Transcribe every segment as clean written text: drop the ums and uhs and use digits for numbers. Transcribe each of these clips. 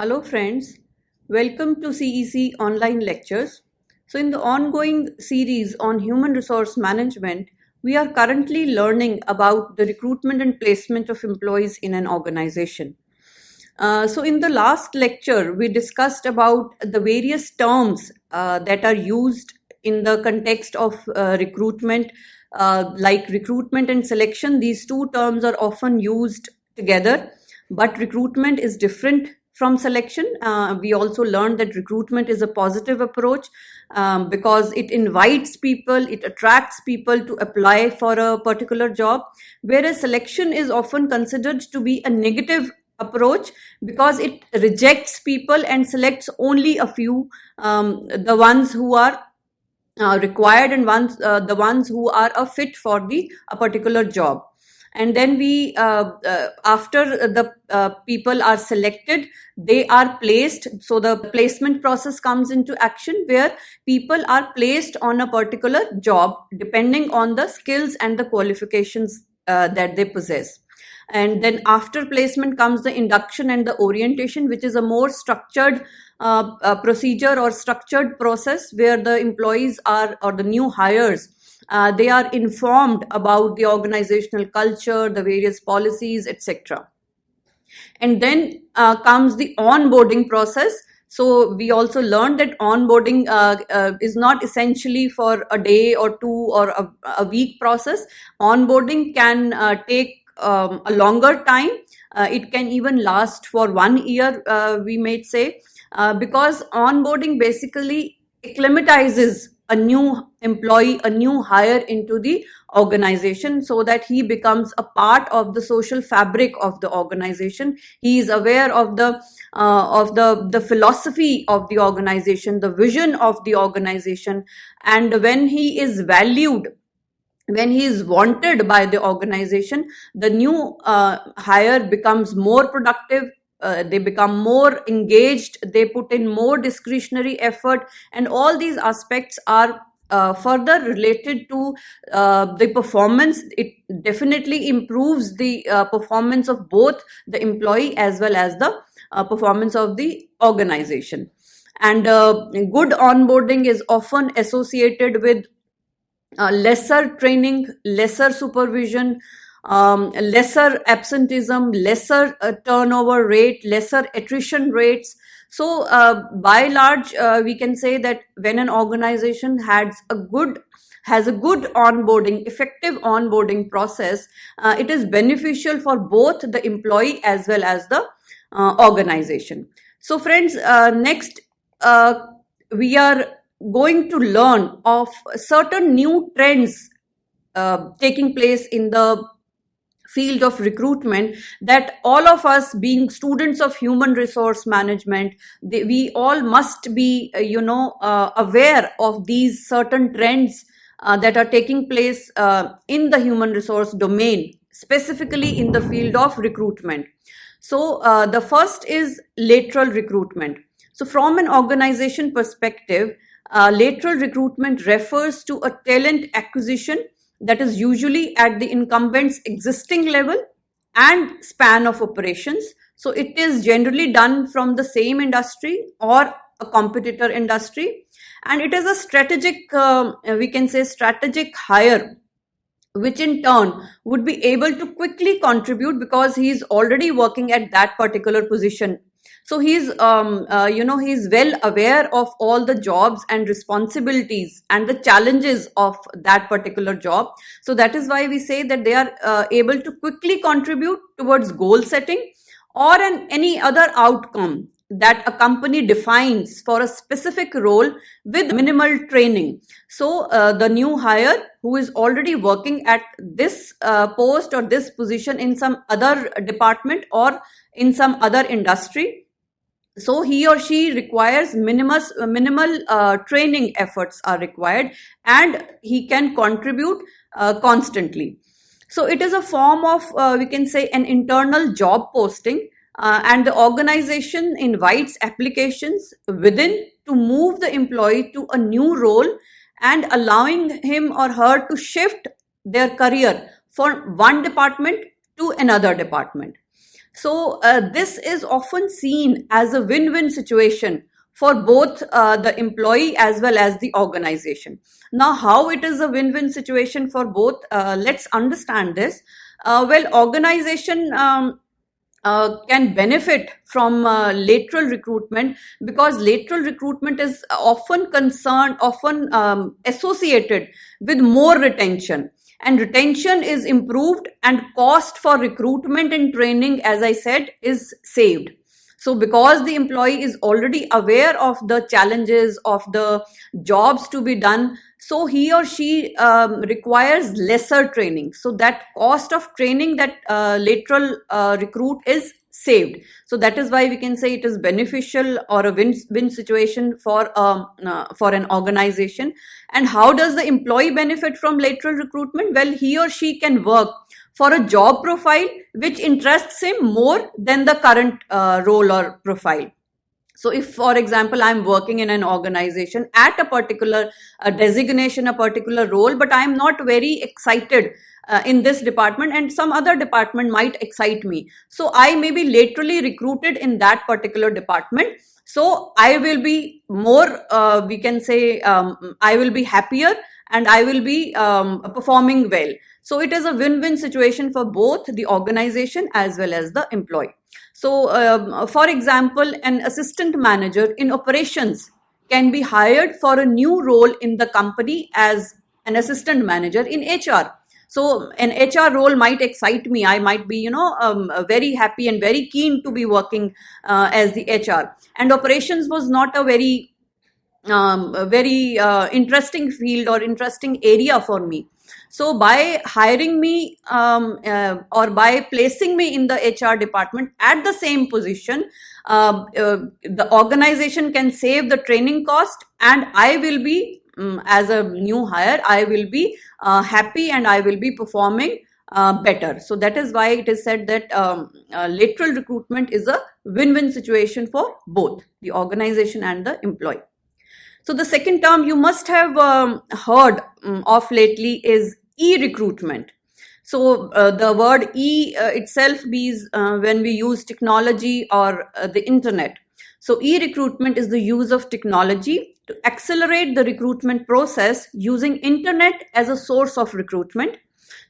Hello friends, welcome to CEC online lectures. So in the ongoing series on human resource management, we are currently learning about the recruitment and placement of employees in an organization. So in the last lecture, we discussed about the various terms that are used in the context of recruitment, like recruitment and selection. These two terms are often used together, but recruitment is different from selection. We also learned that recruitment is a positive approach because it invites people, it attracts people to apply for a particular job, whereas selection is often considered to be a negative approach because it rejects people and selects only a few, the ones who are required and the ones who are a fit for a particular job. And then after the people are selected, they are placed. So the placement process comes into action where people are placed on a particular job depending on the skills and the qualifications that they possess. And then after placement comes the induction and the orientation, which is a more structured procedure or structured process where the employees are, or the new hires, they are informed about the organizational culture, the various policies, etc. And then comes the onboarding process. So we also learned that onboarding is not essentially for a day or two or a week process. Onboarding can take a longer time. It can even last for 1 year, we may say, because onboarding basically acclimatizes a new employee, a new hire into the organization so that he becomes a part of the social fabric of the organization. He is aware of the philosophy of the organization, the vision of the organization, and when he is valued, when he is wanted by the organization, the new hire becomes more productive. They become more engaged, they put in more discretionary effort, and all these aspects are further related to the performance. It definitely improves the performance of both the employee as well as the performance of the organization. And good onboarding is often associated with lesser training, lesser supervision, lesser absenteeism, lesser turnover rate, lesser attrition rates. So by large, we can say that when an organization has a good onboarding, effective onboarding process, it is beneficial for both the employee as well as the organization. So friends, next we are going to learn of certain new trends taking place in the field of recruitment, that all of us being students of human resource management, we all must be aware of these certain trends that are taking place in the human resource domain, specifically in the field of recruitment. So the first is lateral recruitment. So from an organization perspective, lateral recruitment refers to a talent acquisition that is usually at the incumbent's existing level and span of operations. So it is generally done from the same industry or a competitor industry, and it is a strategic, we can say strategic hire, which in turn would be able to quickly contribute because he is already working at that particular position. So he's he's well aware of all the jobs and responsibilities and the challenges of that particular job. So that is why we say that they are able to quickly contribute towards goal setting or any other outcome that a company defines for a specific role with minimal training. So the new hire who is already working at this post or this position in some other department or in some other industry, so he or she requires minimal training efforts are required, and he can contribute constantly. So it is a form of, we can say, an internal job posting, and the organization invites applications within to move the employee to a new role and allowing him or her to shift their career from one department to another department. So this is often seen as a win-win situation for both the employee as well as the organization. Now, how it is a win-win situation for both? Let's understand this. Well, organization can benefit from lateral recruitment, because lateral recruitment is often associated with more retention, and retention is improved, and cost for recruitment and training, as I said, is saved. So because the employee is already aware of the challenges of the jobs to be done, so he or she requires lesser training. So that cost of training, that lateral recruit, is saved. So that is why we can say it is beneficial or a win-win situation for an organization. And how does the employee benefit from lateral recruitment? Well, he or she can work for a job profile which interests him more than the current role or profile. So if, for example, I'm working in an organization at a particular designation, a particular role, but I'm not very excited in this department, and some other department might excite me, so I may be laterally recruited in that particular department. So I will be more, we can say, I will be happier, and I will be performing well. So it is a win-win situation for both the organization as well as the employee. So, for example, an assistant manager in operations can be hired for a new role in the company as an assistant manager in HR. So an HR role might excite me. I might be, very happy and very keen to be working as the HR. And operations was not a very interesting field or interesting area for me. So by hiring me or by placing me in the HR department at the same position, the organization can save the training cost, and I will be, as a new hire, I will be happy, and I will be performing better. So that is why it is said that lateral recruitment is a win-win situation for both the organization and the employee. So the second term you must have heard of lately is e-recruitment. So the word e itself means when we use technology or the internet. So e-recruitment is the use of technology to accelerate the recruitment process using internet as a source of recruitment.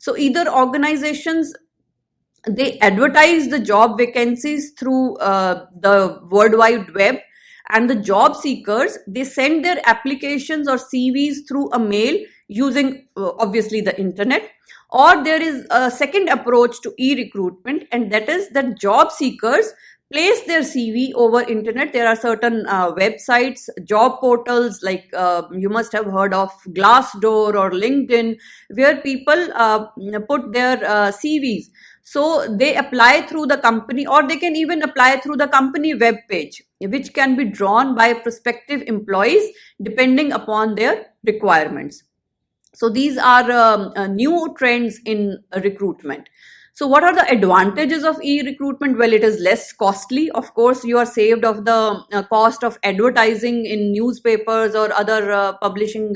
So either organizations, they advertise the job vacancies through the World Wide Web, and the job seekers, they send their applications or CVs through a mail using obviously the internet. Or there is a second approach to e-recruitment, and that is that job seekers place their CV over internet. There are certain websites, job portals, like you must have heard of Glassdoor or LinkedIn, where people put their CVs. So they apply through the company, or they can even apply through the company web page, which can be drawn by prospective employees depending upon their requirements. So these are new trends in recruitment. So what are the advantages of e-recruitment? Well, it is less costly. Of course, you are saved of the cost of advertising in newspapers or other publishing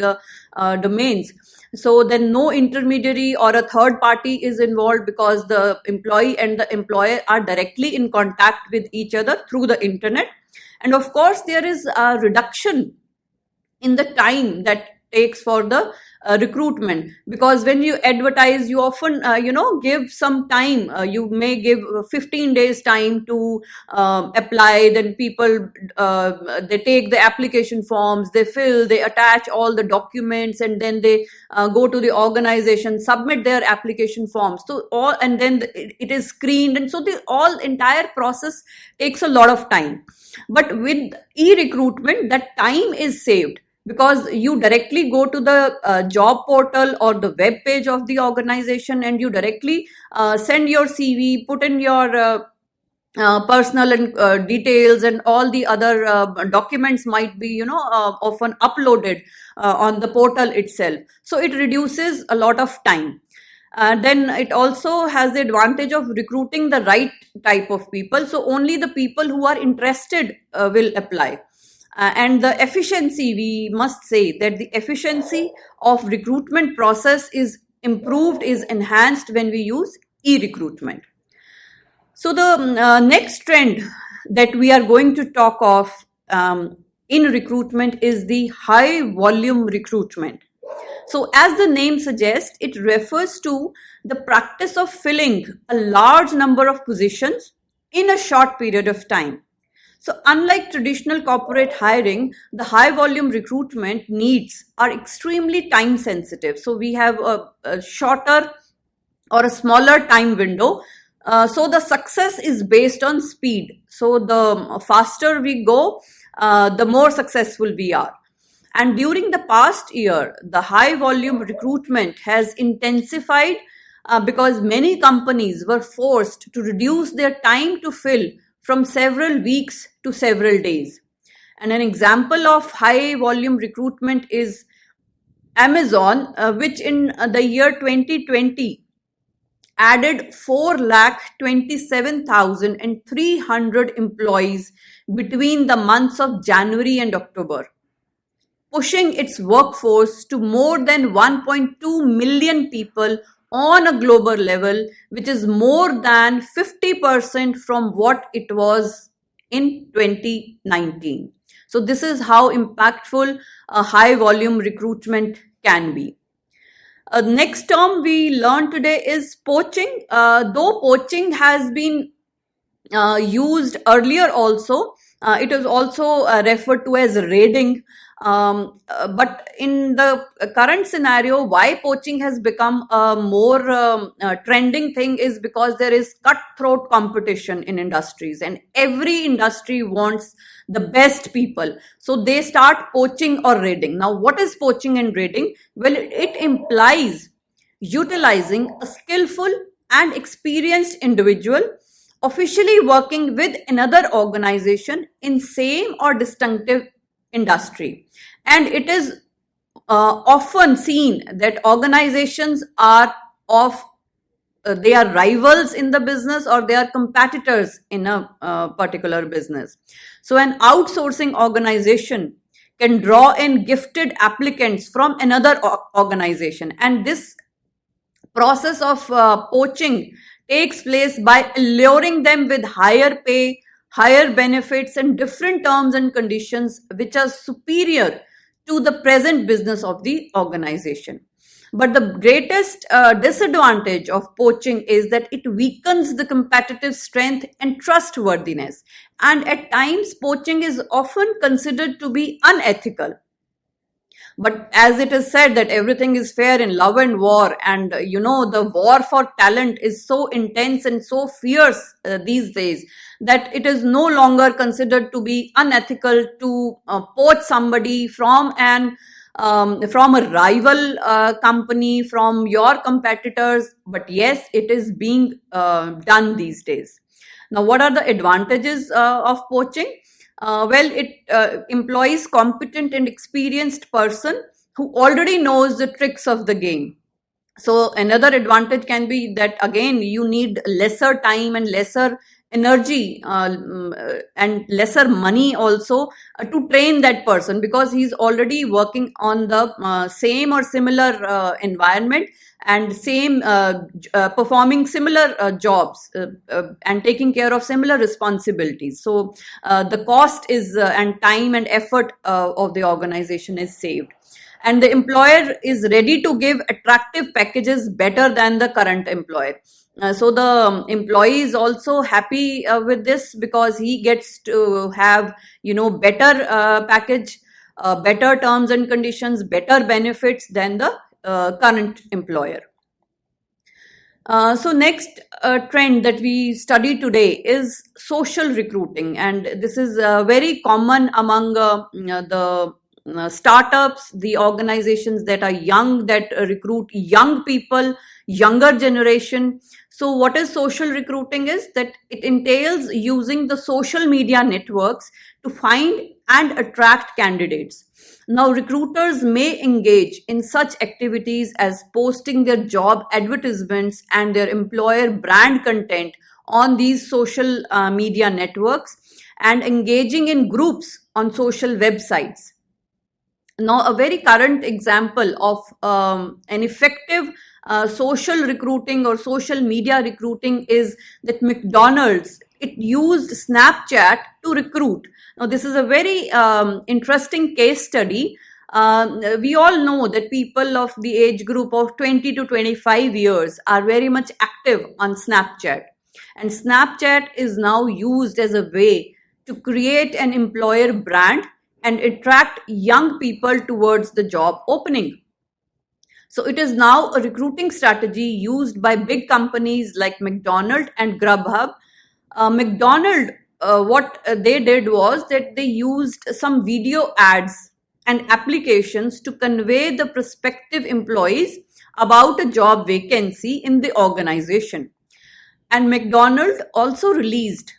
domains. So then no intermediary or a third party is involved, because the employee and the employer are directly in contact with each other through the internet. And of course, there is a reduction in the time that takes for the recruitment, because when you advertise, you often give some time. You may give 15 days time to apply. Then people, they take the application forms, they fill, they attach all the documents, and then they go to the organization, submit their application forms. So all, and then it is screened, and so the all entire process takes a lot of time. But with e-recruitment, that time is saved, because you directly go to the job portal or the web page of the organization, and you directly send your CV, put in your personal and details, and all the other documents might be often uploaded on the portal itself. So it reduces a lot of time. Then it also has the advantage of recruiting the right type of people. So only the people who are interested will apply. And the efficiency, we must say that the efficiency of recruitment process is improved, is enhanced when we use e-recruitment. So the next trend that we are going to talk of in recruitment is the high volume recruitment. So as the name suggests, it refers to the practice of filling a large number of positions in a short period of time. So unlike traditional corporate hiring, the high volume recruitment needs are extremely time sensitive. So we have a shorter or a smaller time window. So the success is based on speed. So the faster we go, the more successful we are. And during the past year, the high volume recruitment has intensified because many companies were forced to reduce their time to fill from several weeks to several days. And an example of high volume recruitment is Amazon, which in the year 2020 added 4,27,300 employees between the months of January and October, pushing its workforce to more than 1.2 million people on a global level, which is more than 50% from what it was in 2019. So this is how impactful a high volume recruitment can be. Next term we learned today is poaching. Though poaching has been used earlier also, it is also referred to as raiding. But in the current scenario, why poaching has become a more trending thing is because there is cutthroat competition in industries, and every industry wants the best people. So they start poaching or raiding. Now, what is poaching and raiding? Well, it implies utilizing a skillful and experienced individual officially working with another organization in same or distinctive industry. And it is often seen that organizations are of they are rivals in the business, or they are competitors in a particular business. So an outsourcing organization can draw in gifted applicants from another organization, and this process of poaching takes place by alluring them with higher pay, higher benefits, and different terms and conditions which are superior to the present business of the organization. But the greatest disadvantage of poaching is that it weakens the competitive strength and trustworthiness. And at times, poaching is often considered to be unethical. But as it is said that everything is fair in love and war, and the war for talent is so intense and so fierce these days, that it is no longer considered to be unethical to poach somebody from a rival company, from your competitors. But yes, it is being done these days. Now, what are the advantages of poaching? Well, it employs competent and experienced person who already knows the tricks of the game. So another advantage can be that again you need lesser time and lesser energy and lesser money also to train that person, because he's already working on the same or similar environment, and same performing similar jobs and taking care of similar responsibilities. So the cost is and time and effort of the organization is saved, and the employer is ready to give attractive packages better than the current employer. So the employee is also happy with this, because he gets to have better package, better terms and conditions, better benefits than the current employer. So next trend that we study today is social recruiting, and this is very common among the startups, the organizations that are young, that recruit young people, younger generation. So what is social recruiting is that it entails using the social media networks to find and attract candidates. Now, recruiters may engage in such activities as posting their job advertisements and their employer brand content on these social media networks, and engaging in groups on social websites. Now, a very current example of an effective social recruiting or social media recruiting is that McDonald's, it used Snapchat to recruit. Now, this is a very interesting case study. We all know that people of the age group of 20 to 25 years are very much active on Snapchat. And Snapchat is now used as a way to create an employer brand and attract young people towards the job opening. So it is now a recruiting strategy used by big companies like McDonald's and Grubhub. McDonald's, what they did was that they used some video ads and applications to convey the prospective employees about a job vacancy in the organization. And McDonald's also released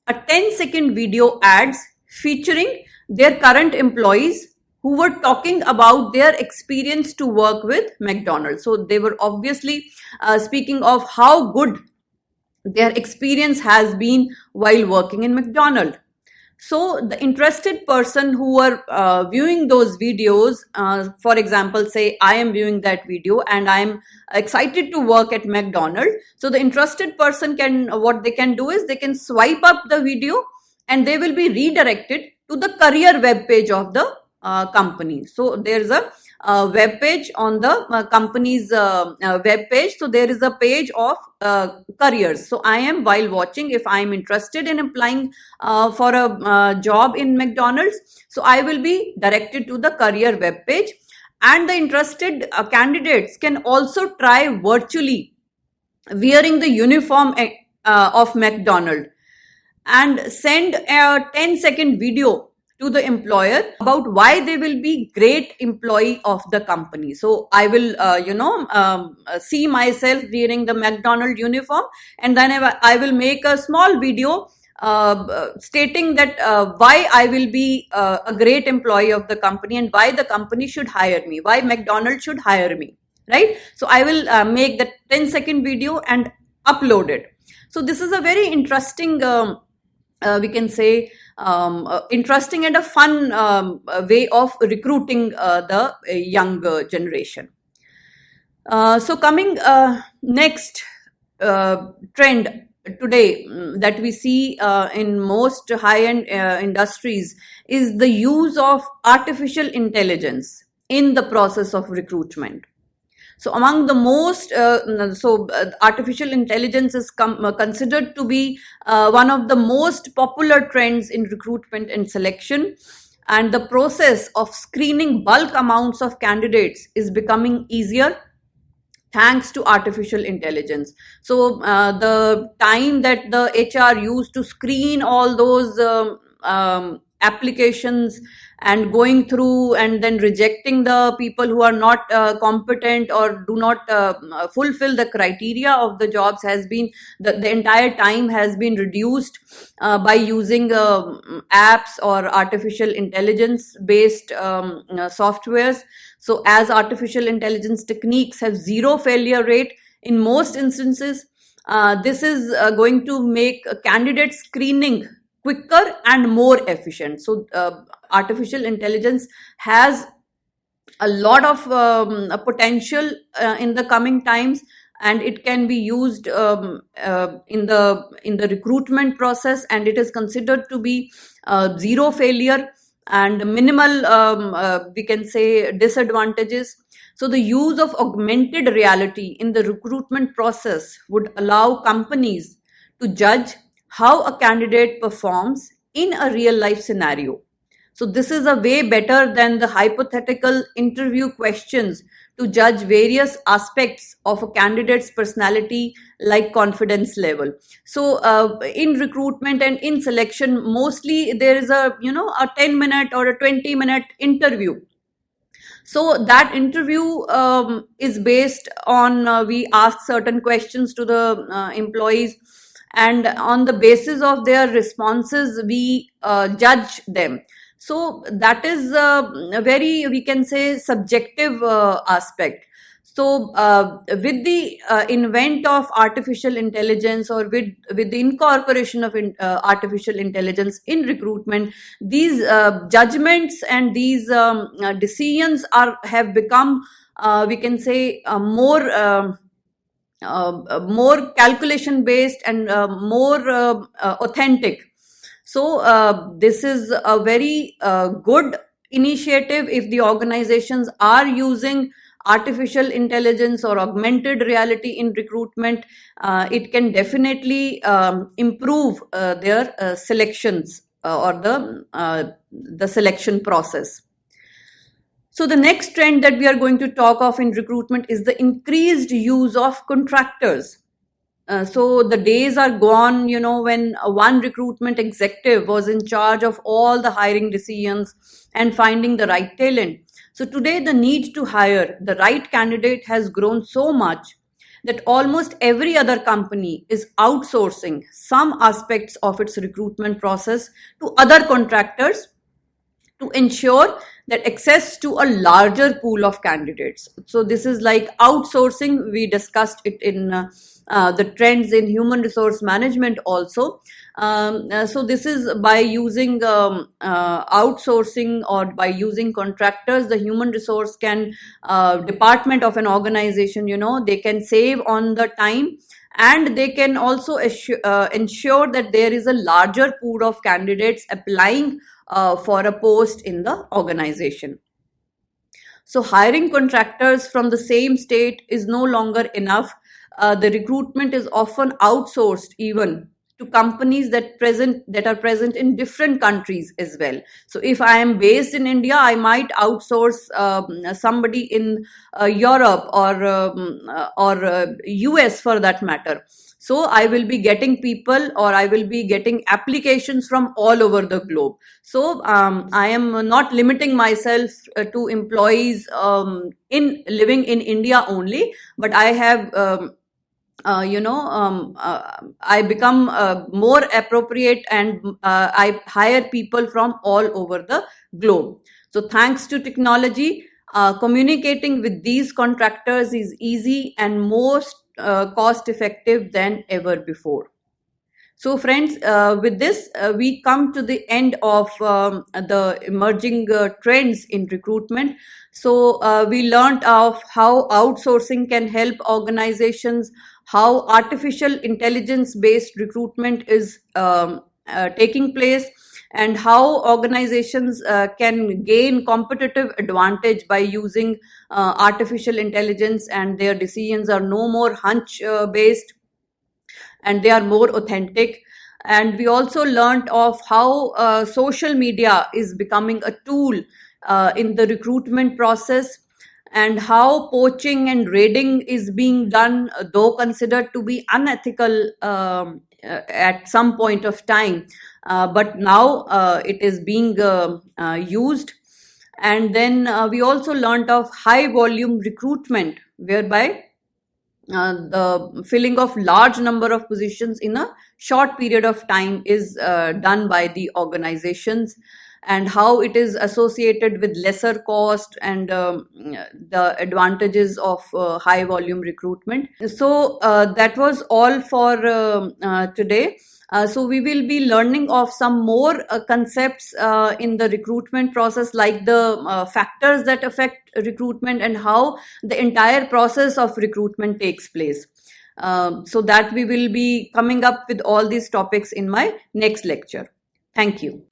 a 10-second video ads featuring their current employees who were talking about their experience to work with McDonald's. So they were obviously speaking of how good their experience has been while working in McDonald's. So the interested person who were viewing those videos, for example, say I am viewing that video and I am excited to work at McDonald's. So the interested person what they can do is they can swipe up the video and they will be redirected to the career web page of the company. So there's a web page on the company's web page. So there is a page of careers. So I am, while watching, if I am interested in applying for a job in McDonald's, so I will be directed to the career web page, and the interested candidates can also try virtually wearing the uniform of McDonald's and send a 10-second video to the employer about why they will be great employee of the company. So I will, see myself wearing the McDonald's uniform, and then I will make a small video stating that why I will be a great employee of the company and why the company should hire me, why McDonald's should hire me, right? So I will make that 10-second video and upload it. So this is a very interesting, we can say, interesting and a fun way of recruiting the younger generation. So coming next trend today that we see in most high-end industries is the use of artificial intelligence in the process of recruitment. So among the most, artificial intelligence is considered to be one of the most popular trends in recruitment and selection. And the process of screening bulk amounts of candidates is becoming easier thanks to artificial intelligence. So the time that the HR used to screen all those applications and going through and then rejecting the people who are not competent or do not fulfill the criteria of the jobs has been, the entire time has been reduced by using apps or artificial intelligence based softwares. So as artificial intelligence techniques have zero failure rate in most instances, this is going to make candidate screening quicker and more efficient. So artificial intelligence has a lot of potential in the coming times, and it can be used in the recruitment process, and it is considered to be zero failure and minimal, we can say, disadvantages. So the use of augmented reality in the recruitment process would allow companies to judge how a candidate performs in a real life scenario. So this is a way better than the hypothetical interview questions to judge various aspects of a candidate's personality, like confidence level. So in recruitment and in selection, mostly there is a 10-minute or a 20-minute interview. So that interview is based on we ask certain questions to the employees, and on the basis of their responses we judge them. So that is a very, we can say, subjective aspect. So with the invent of artificial intelligence, or with the incorporation of artificial intelligence in recruitment, these judgments and these decisions have become we can say, more calculation based and more authentic. So this is a very good initiative. If the organizations are using artificial intelligence or augmented reality in recruitment, it can definitely improve their selections or the selection process. So the next trend that we are going to talk of in recruitment is the increased use of contractors. So the days are gone, when one recruitment executive was in charge of all the hiring decisions and finding the right talent. So today the need to hire the right candidate has grown so much that almost every other company is outsourcing some aspects of its recruitment process to other contractors to ensure that access to a larger pool of candidates. So this is like outsourcing. We discussed it in the trends in human resource management also. So this is by using outsourcing or by using contractors, the human resource department of an organization, they can save on the time, and they can also ensure that there is a larger pool of candidates applying for a post in the organization. So hiring contractors from the same state is no longer enough. The recruitment is often outsourced even to companies that are present in different countries as well. So if I am based in India, I might outsource somebody in Europe or US for that matter. So I will be getting people, or I will be getting applications from all over the globe. So I am not limiting myself to employees in living in India only, but I have I become more appropriate, and I hire people from all over the globe. So thanks to technology, communicating with these contractors is easy and most cost effective than ever before. So friends, with this, we come to the end of the emerging trends in recruitment. So we learned of how outsourcing can help organizations, how artificial intelligence based recruitment is taking place, and how organizations can gain competitive advantage by using artificial intelligence, and their decisions are no more hunch based, and they are more authentic. And we also learned of how social media is becoming a tool in the recruitment process, and how poaching and raiding is being done, though considered to be unethical at some point of time, but now it is being used. And then we also learned of high volume recruitment, whereby the filling of large number of positions in a short period of time is done by the organizations, and how it is associated with lesser cost and the advantages of high volume recruitment. So that was all for today. So we will be learning of some more concepts in the recruitment process, like the factors that affect recruitment and how the entire process of recruitment takes place. So that we will be coming up with all these topics in my next lecture. Thank you.